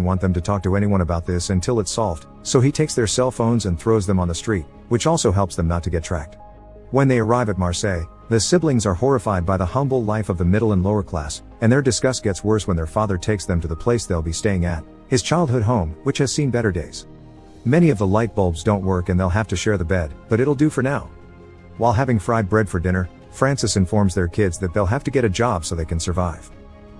want them to talk to anyone about this until it's solved, so he takes their cell phones and throws them on the street, which also helps them not to get tracked. When they arrive at Marseille, the siblings are horrified by the humble life of the middle and lower class, and their disgust gets worse when their father takes them to the place they'll be staying at, his childhood home, which has seen better days. Many of the light bulbs don't work and they'll have to share the bed, but it'll do for now. While having fried bread for dinner, Francis informs their kids that they'll have to get a job so they can survive.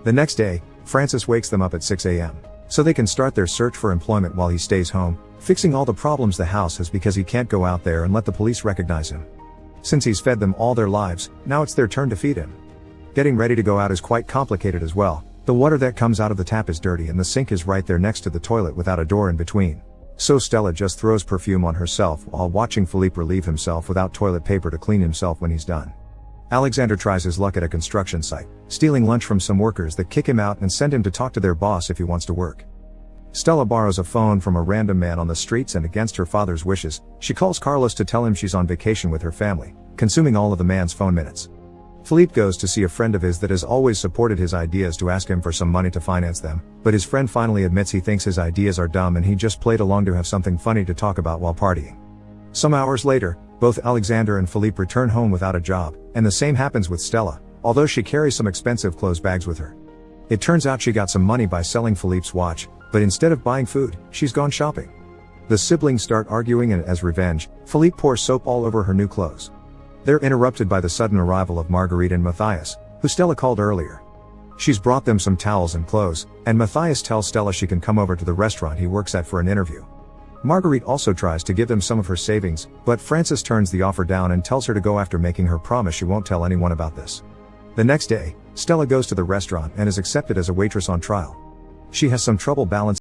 The next day, Francis wakes them up at 6 a.m. so they can start their search for employment while he stays home, fixing all the problems the house has because he can't go out there and let the police recognize him. Since he's fed them all their lives, now it's their turn to feed him. Getting ready to go out is quite complicated as well. The water that comes out of the tap is dirty and the sink is right there next to the toilet without a door in between. So Stella just throws perfume on herself while watching Philippe relieve himself without toilet paper to clean himself when he's done. Alexander tries his luck at a construction site, stealing lunch from some workers that kick him out and send him to talk to their boss if he wants to work. Stella borrows a phone from a random man on the streets and against her father's wishes, she calls Carlos to tell him she's on vacation with her family, consuming all of the man's phone minutes. Philippe goes to see a friend of his that has always supported his ideas to ask him for some money to finance them, but his friend finally admits he thinks his ideas are dumb and he just played along to have something funny to talk about while partying. Some hours later, both Alexander and Philippe return home without a job, and the same happens with Stella, although she carries some expensive clothes bags with her. It turns out she got some money by selling Philippe's watch, but instead of buying food, she's gone shopping. The siblings start arguing and as revenge, Philippe pours soap all over her new clothes. They're interrupted by the sudden arrival of Marguerite and Matthias, who Stella called earlier. She's brought them some towels and clothes, and Matthias tells Stella she can come over to the restaurant he works at for an interview. Marguerite also tries to give them some of her savings, but Francis turns the offer down and tells her to go after making her promise she won't tell anyone about this. The next day, Stella goes to the restaurant and is accepted as a waitress on trial. She has some trouble balancing